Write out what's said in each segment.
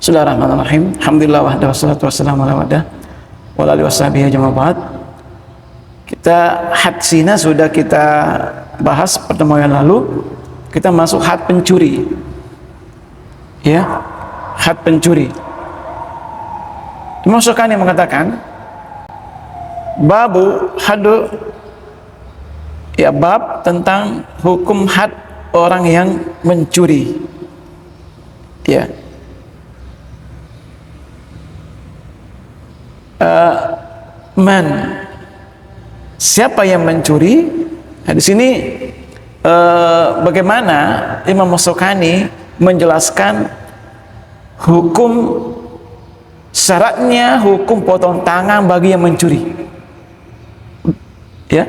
Bismillahirrahmanirrahim. Alhamdulillah wahdahu wassalatu wassalamu ala wadah wa alihi washabihi ajmain ba'd. Kita had zina sudah kita bahas pertemuan yang lalu. Kita masuk had pencuri. Ya, had pencuri. Imam Syaukani mengatakan babu hadu, ya, bab tentang hukum had orang yang mencuri. Ya. Siapa yang mencuri? Nah, di sini bagaimana Imam Syaukani menjelaskan hukum syaratnya, hukum potong tangan bagi yang mencuri. Ya,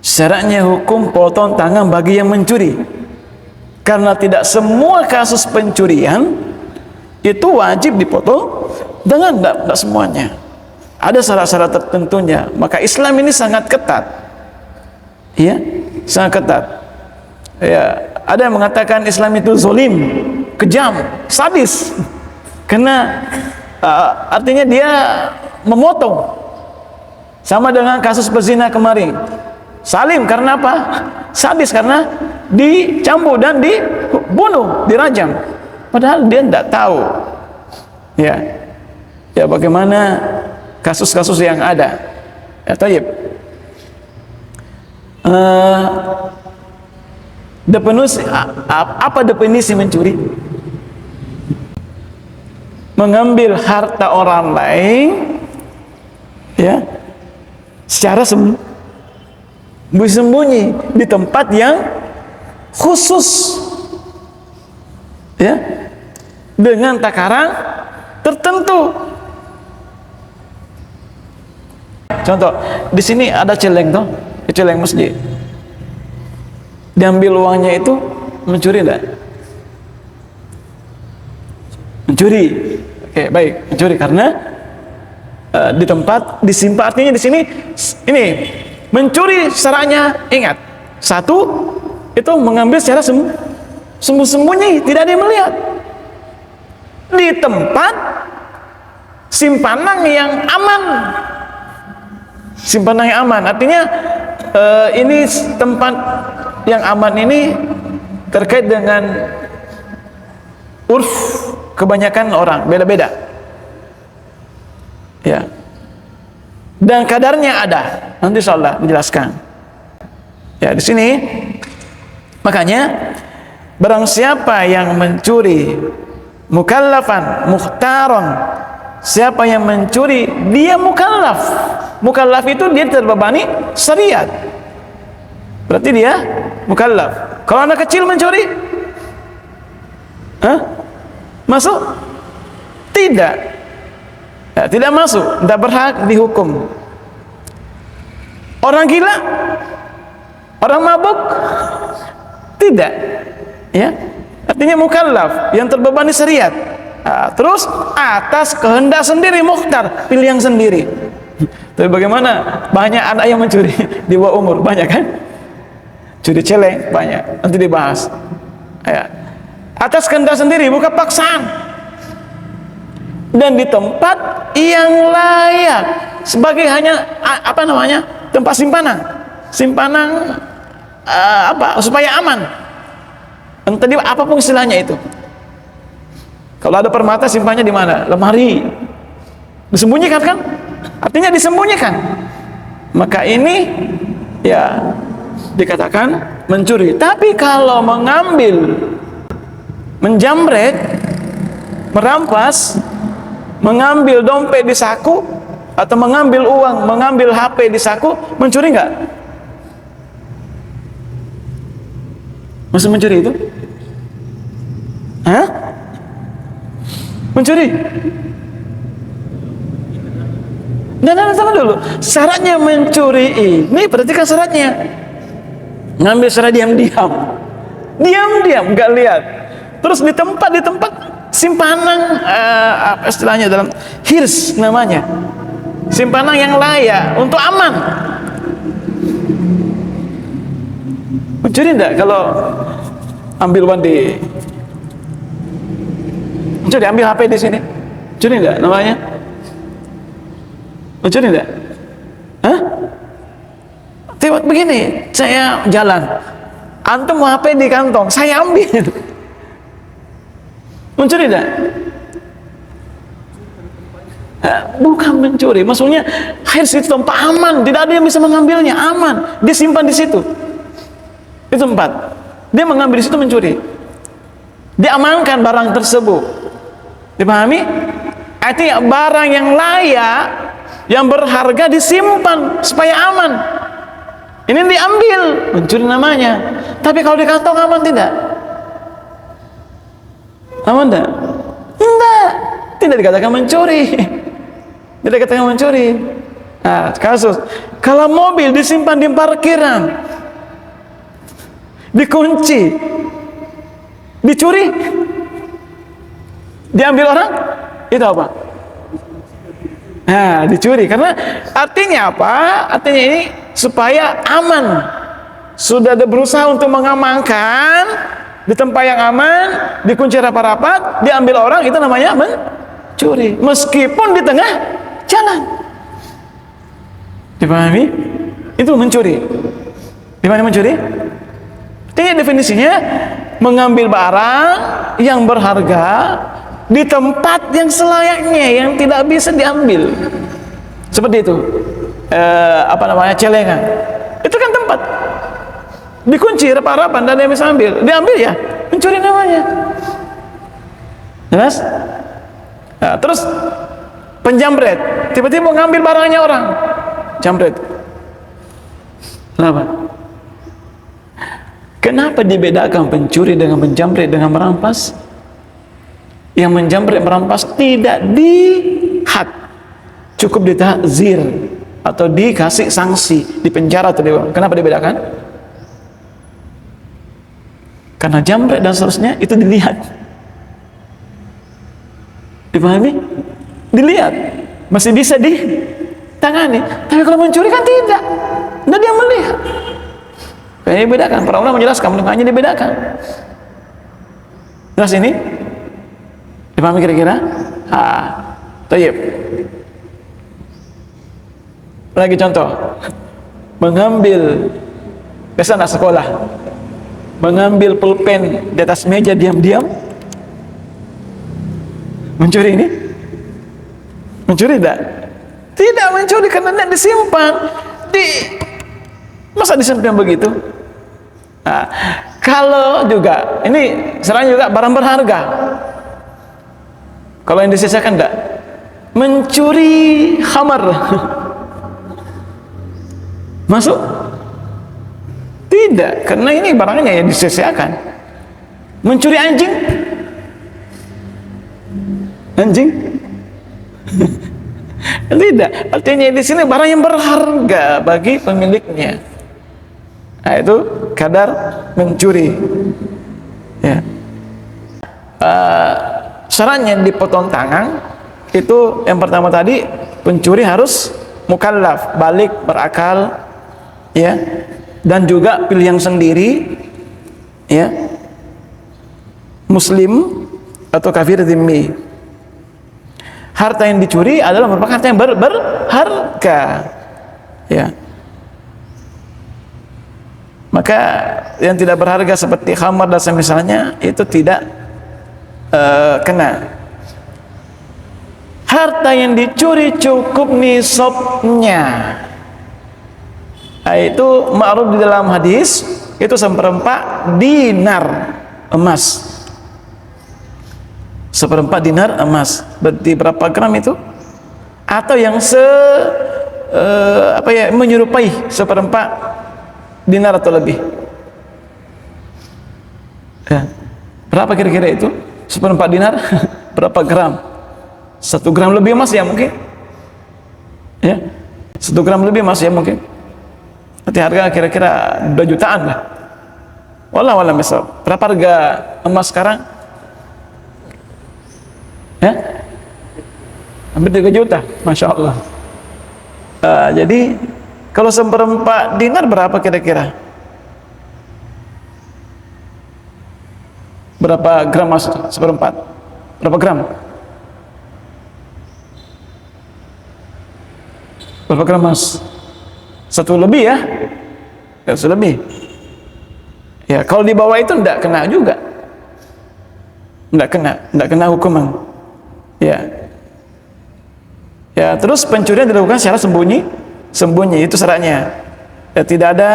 syaratnya hukum potong tangan bagi yang mencuri, karena tidak semua kasus pencurian itu wajib dipotong dengan, tidak semuanya. Ada syarat-syarat tertentunya. Maka Islam ini sangat ketat. Ya, sangat ketat. Ya, ada yang mengatakan Islam itu zalim, kejam, sadis. Karena artinya dia memotong. Sama dengan kasus pezina kemarin. Salim karena apa? Sadis karena dicambuk dan dibunuh, dirajam. Padahal dia tidak tahu. Ya. Ya, bagaimana kasus-kasus yang ada. Ya, tayyib. Apa definisi mencuri? Mengambil harta orang lain, ya, secara sembunyi di tempat yang khusus, ya, dengan takaran tertentu. Contoh, di sini ada celeng toh, celeng masjid. Diambil uangnya itu mencuri enggak? Mencuri. Oke, baik, mencuri karena di tempat disimpan. Artinya di sini ini mencuri syaratnya, ingat, satu itu mengambil secara sembunyi, tidak ada yang melihat, di tempat simpanan yang aman. Simpanan yang aman artinya ini tempat yang aman ini terkait dengan urf kebanyakan orang, beda-beda, ya, dan kadarnya ada, nanti insyaallah menjelaskan. Ya, di sini makanya barang siapa yang mencuri mukallafan mukhtaron, siapa yang mencuri dia mukallaf. Mukallaf itu dia terbebani syariat, berarti dia mukallaf. Kalau anak kecil mencuri, masuk? Tidak, ya, tidak masuk, tidak berhak dihukum. Orang gila, orang mabuk, tidak, ya, artinya mukallaf yang terbebani syariat. Terus atas kehendak sendiri, mukhtar, pilihan sendiri. Tapi bagaimana banyak anak yang mencuri di bawah umur, banyak kan? Curi celeng banyak, nanti dibahas. Ya. Atas kehendak sendiri, bukan paksaan, dan di tempat yang layak sebagai hanya apa namanya, tempat simpanan supaya aman. Tadi apapun istilahnya itu. Kalau ada permata simpannya di mana? Lemari. Disembunyikan kan? Artinya disembunyikan. Maka ini ya dikatakan mencuri. Tapi kalau mengambil, menjamret, merampas, mengambil dompet di saku, atau mengambil uang, mengambil HP di saku, mencuri enggak? Masih mencuri itu? Hah? Mencuri? Dan tunggu dulu, syaratnya mencuri ini perhatikan syaratnya, ngambil secara diam-diam, nggak lihat. Terus di tempat simpanan, apa istilahnya dalam hirs namanya, simpanan yang layak untuk aman. Mencuri enggak kalau ambil uang di Mencuri, ambil HP di sini. Curi enggak namanya? Mencuri enggak? Hah? Tiba begini, saya jalan, antum HP di kantong, saya ambil. Mencuri enggak? Bukan mencuri, maksudnya air situ tempat aman, tidak ada yang bisa mengambilnya, aman, dia simpan di situ. Itu tempat, dia mengambil di situ mencuri. Dia amankan barang tersebut. Dipahami? Artinya barang yang layak, yang berharga disimpan supaya aman. Ini diambil, mencuri namanya. Tapi kalau di kantong aman tidak? Aman tidak? Tidak, tidak dikatakan mencuri. Tidak dikatakan mencuri. Nah, kasus kalau mobil disimpan di parkiran, dikunci, dicuri, diambil orang, itu apa? Nah, dicuri. Karena artinya apa? Artinya ini supaya aman. Sudah ada berusaha untuk mengamankan di tempat yang aman, dikunci rapat-rapat, diambil orang, itu namanya mencuri. Meskipun di tengah jalan. Dipahami? Itu mencuri. Di mana mencuri? Ini definisinya mengambil barang yang berharga di tempat yang selayaknya, yang tidak bisa diambil. Seperti itu. Celengan. Itu kan tempat. Dikunci rapat-rapat, dan dia bisa ambil. Diambil ya, mencuri namanya. Jelas? Nah, terus penjamret, tiba-tiba mengambil barangnya orang, jambret. Kenapa dibedakan pencuri dengan penjamret dengan merampas? Yang menjamret merampas tidak dihad, cukup ditahzir atau dikasih sanksi, dipenjara atau kenapa dibedakan? Karena jambret dan seterusnya itu dilihat. Dipahami? Dilihat, masih bisa ditangani. Tapi kalau mencuri kan tidak, nah dia melihat. Kayaknya dibedakan, para ulama menjelaskan, makanya dibedakan. Jelas ini? Dipahami kira-kira? Tayyib. Lagi contoh, mengambil biasa anak sekolah, mengambil pulpen di atas meja diam-diam, mencuri ini? Mencuri tidak? Tidak mencuri karena tidak disimpan. Masa disimpan begitu? Nah, kalau juga ini serang juga barang berharga. Kalau yang disisakan tidak? Mencuri khamar masuk? Tidak, karena ini barangnya yang disisakan. Mencuri anjing? Anjing? Tidak, artinya di sini barang yang berharga bagi pemiliknya. Nah, itu kadar mencuri. Ya. Syaratnya dipotong tangan itu yang pertama tadi, pencuri harus mukallaf, balik, berakal, ya, dan juga pilihan sendiri, ya, muslim atau kafir dhimmi. Harta yang dicuri adalah merupakan harta yang berharga, ya. Maka yang tidak berharga seperti khamar dan semisalnya itu tidak kena. Harta yang dicuri cukup nisabnya, itu ma'ruf di dalam hadis, itu seperempat dinar emas. Seperempat dinar emas, berarti berapa gram itu? Atau yang menyerupai seperempat dinar atau lebih, ya. Berapa kira-kira itu? Seperempat dinar berapa gram? 1 gram lebih emas ya mungkin, ya, 1 gram lebih emas ya mungkin. Nanti harga kira-kira 2 jutaan lah. Wallahu a'lam bishawab. Berapa harga emas sekarang? Ya, hampir 3 juta, masya Allah. Jadi kalau seperempat dinar berapa kira-kira? Berapa gram emas seperempat? Berapa gram? Berapa gram mas? 1 lebih ya? 1 lebih. Ya, kalau di bawah itu tidak kena juga. Tidak kena hukuman. Ya. Ya, terus pencurian dilakukan secara sembunyi itu syaratnya. Ya, tidak ada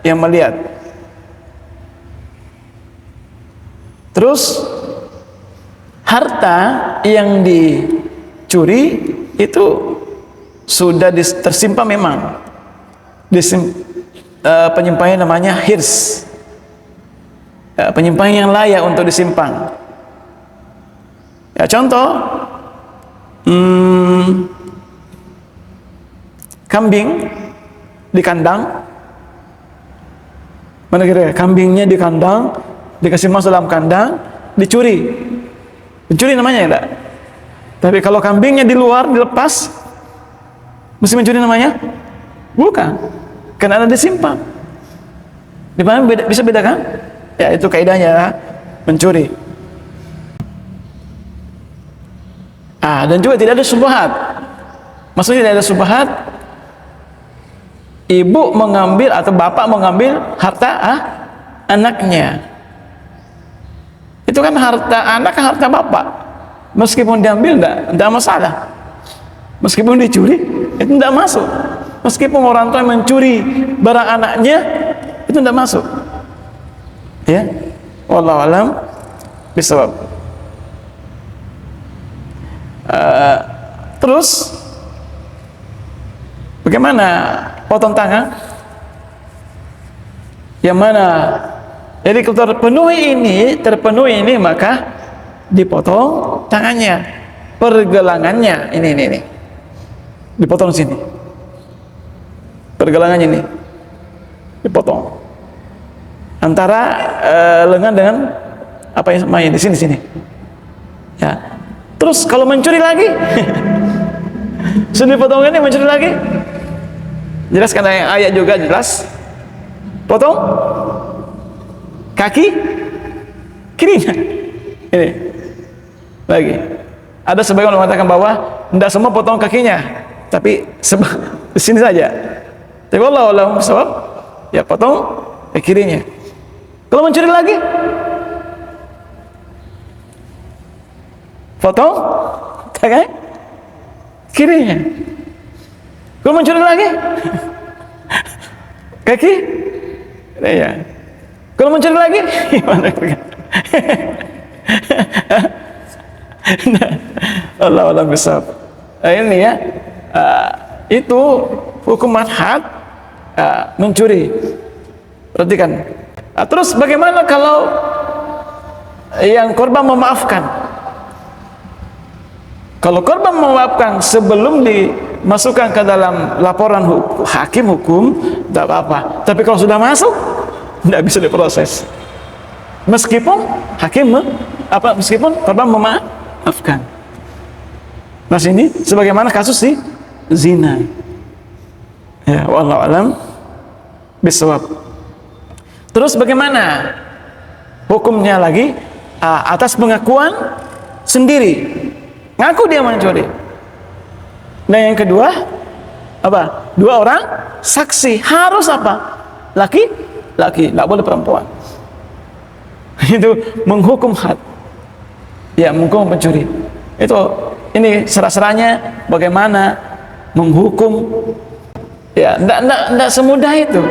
yang melihat. Terus harta yang dicuri itu sudah tersimpan memang. Penyimpanan namanya hirs. Ya, penyimpanan yang layak untuk disimpan. Ya, contoh kambing di kandang. Mana kira kambingnya di kandang, dikasih masuk dalam kandang, dicuri. Mencuri namanya ya enggak? Tapi kalau kambingnya di luar dilepas, mesti mencuri namanya? Bukan. Karena ada disimpan. Di mana bisa bedakan? Ya, itu kaidahnya mencuri. Dan juga tidak ada subhat. Maksudnya tidak ada subhat. Ibu mengambil atau bapak mengambil harta anaknya. Itu kan harta anak, kan harta bapak. Meskipun diambil tidak masalah. Meskipun dicuri itu tidak masuk. Meskipun orang tua mencuri barang anaknya itu tidak masuk. Ya, wallahu alam bisawab. Terus bagaimana potong tangan? Yang mana? Jadi kalau terpenuhi ini maka dipotong tangannya, pergelangannya ini. Dipotong sini. Pergelangannya ini dipotong. Antara lengan dengan apa yang main di sini. Ya. Terus kalau mencuri lagi, sudah dipotong ini mencuri lagi. Jelaskan ayat juga jelas. Potong kaki kirinya. Ini lagi. Ada sebagian orang mengatakan bahwa tidak semua potong kakinya, tapi di sini saja. Tapi wallahu a'lam, ya potong kirinya. Kalau mencuri lagi, potong tangan kirinya. Kalau mencuri lagi, kaki, ya. Kalau mencuri lagi, gimana? Allah alam bisawab. Ini ya, itu hukuman had mencuri. Perhatikan. Terus bagaimana kalau yang korban memaafkan? Kalau korban memaafkan sebelum dimasukkan ke dalam laporan hakim hukum, tidak apa-apa. Tapi kalau sudah masuk, tidak bisa diproses. Meskipun hakim meskipun korban memaafkan. Nah, ini sebagaimana kasus di zina. Ya, wallahu alam bisawab. Terus bagaimana hukumnya lagi atas pengakuan sendiri? Ngaku dia mencuri. Dan yang kedua apa? 2 orang saksi. Harus apa? Laki, tidak boleh perempuan. Itu menghukum had. Ya, menghukum pencuri. Ini syarat-syaratnya bagaimana menghukum. Ya, tidak semudah itu.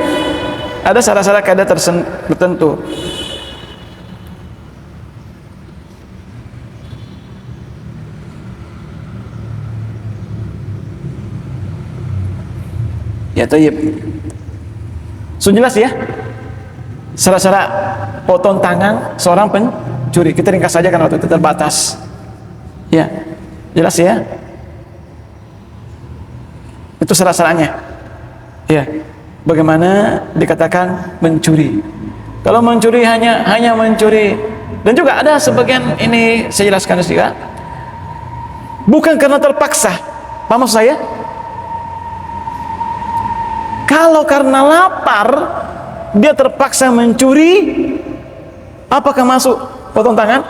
Ada syarat-syarat kaidah tertentu. Ya, thayyib. Sudah jelas ya? Syarat-syarat potong tangan seorang pencuri. Kita ringkas saja karena waktu itu terbatas. Ya, jelas ya? Itu syarat-syaratnya. Ya, bagaimana dikatakan mencuri? Kalau mencuri hanya mencuri, dan juga ada sebagian ini saya jelaskan juga, bukan karena terpaksa. Paham maksud saya? Kalau karena lapar dia terpaksa mencuri, apakah masuk potong tangan?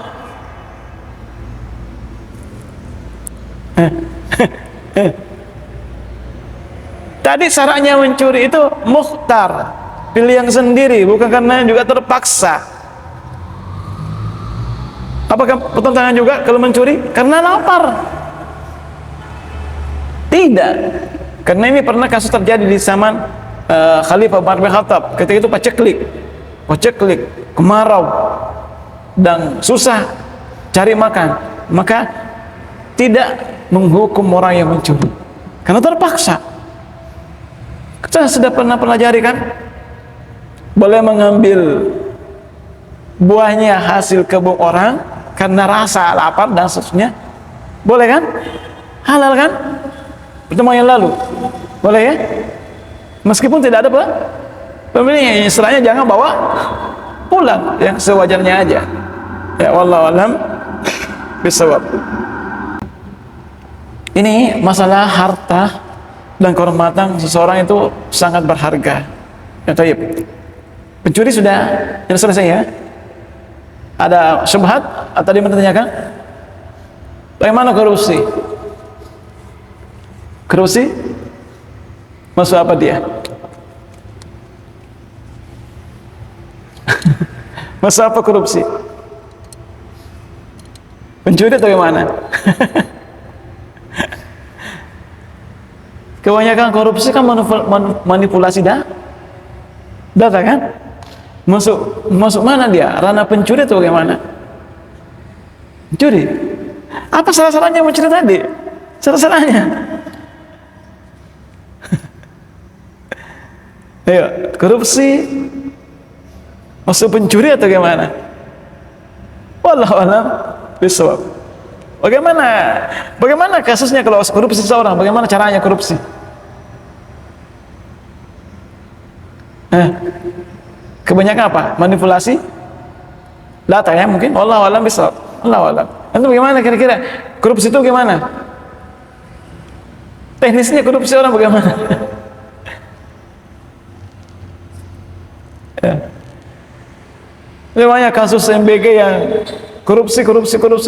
Tadi syaratnya mencuri itu mukhtar, pilihan sendiri, bukan karena juga terpaksa. Apakah potong tangan juga kalau mencuri? Karena lapar? Tidak. Karena ini pernah kasus terjadi di zaman Khalifah Umar bin Khattab. Ketika itu paceklik, kemarau, dan susah cari makan, maka tidak menghukum orang yang mencuri karena terpaksa. Kita sudah pernah pelajari kan, boleh mengambil buahnya hasil kebun orang karena rasa lapar dan seterusnya, boleh kan? Halal kan? Pertemuan yang lalu boleh ya, meskipun tidak ada pembelinya. Istilahnya jangan bawa pulang, yang sewajarnya aja ya. Wallahu alam bisawab. Ini masalah harta dan kehormatan seseorang itu sangat berharga ya. Tayyib, pencuri sudah selesai ya. Ada syubhat atau dia menanyakan bagaimana korupsi? Korupsi masuk apa dia? Masuk apa korupsi? Pencuri atau bagaimana? Kebanyakan korupsi kan manipulasi data kan? Masuk mana dia? Ranah pencuri atau bagaimana? Pencuri? Apa salah-salahnya mencuri tadi? Salah-salahnya? Ayo, korupsi masuk pencuri atau bagaimana? Wallahu a'lam bishawab. Bagaimana kasusnya kalau korupsi seseorang? Bagaimana caranya korupsi? Kebanyakan apa? Manipulasi data ya mungkin. Wallahu a'lam bishawab. Wallahu a'lam. Itu bagaimana kira-kira? Korupsi itu bagaimana? Teknisnya korupsi orang bagaimana? Ya. Banyak kasus MBG yang korupsi,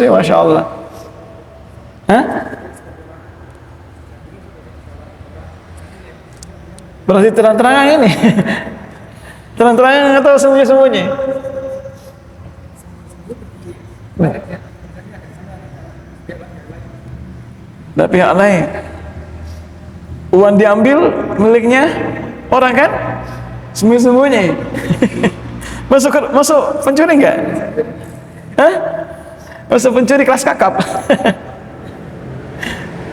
masya Allah. Berarti terang-terangan ini, terang-terangan atau sembunyi-sembunyi? Dari pihak lain, uang diambil miliknya orang kan, sembunyi-sembunyi. Masuk pencuri enggak? Masuk pencuri kelas kakap.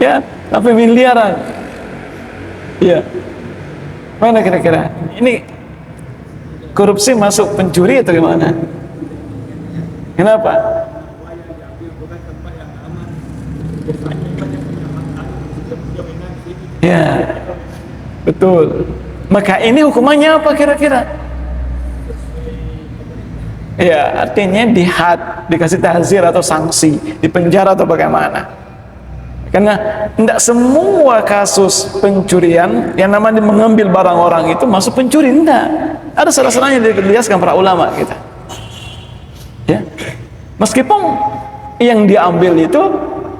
Ya, sampai miliaran. Ya. Mana kira-kira? Ini korupsi masuk pencuri atau gimana? Kenapa? Ya, betul. Maka ini hukumannya apa kira-kira? Ya, artinya dihad, dikasih tahzir atau sanksi, dipenjara atau bagaimana? Karena tidak semua kasus pencurian yang namanya mengambil barang orang itu masuk pencuri, tidak. Ada salah-salahnya dijelaskan para ulama kita. Ya, meskipun yang diambil itu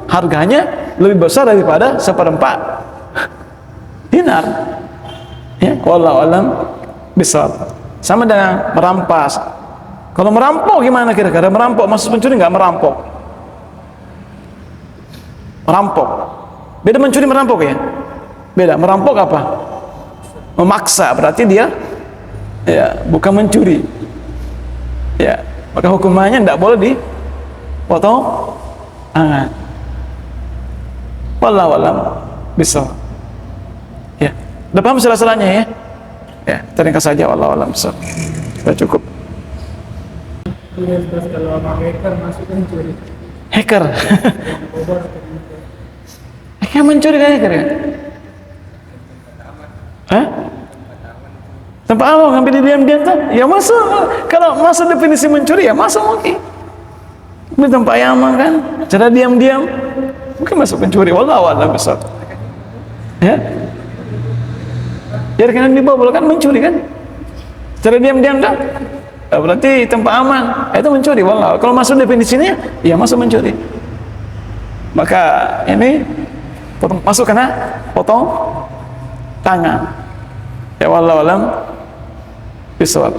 harganya lebih besar daripada 1/4 dinar. Ya, wallahu alam bishawab. Sama dengan merampas. Kalau merampok gimana kira-kira? Merampok masuk pencuri nggak? Merampok. Beda mencuri merampok ya? Beda. Merampok apa? Memaksa, berarti dia ya bukan mencuri. Ya, maka hukumannya tidak boleh dipotong tangan. Wallahu alam bishawab. Ya, udah paham salah-salahnya ya? Ya, ringkas saja wallahu alam bishawab. Sudah cukup. Terus kalau hacker masuk mencuri. Hacker. Hacker mencuri kan hacker ya? Tempat aman ngambil diam-diam tuh? Ya masuk. Kalau masuk definisi mencuri ya masuk mungkin. Ini tempat yang aman kan? Cara diam-diam mungkin masuk pencuri. Wallahu a'lam bishawab. Ya. Jadi kan dibawa kan mencuri kan? Cara diam-diam dah. Berarti tempat aman itu mencuri. Wallah, kalau masuk definisinya ya masuk mencuri. Maka ini masuk kena potong tangan. Ya wallahu alam bisawab.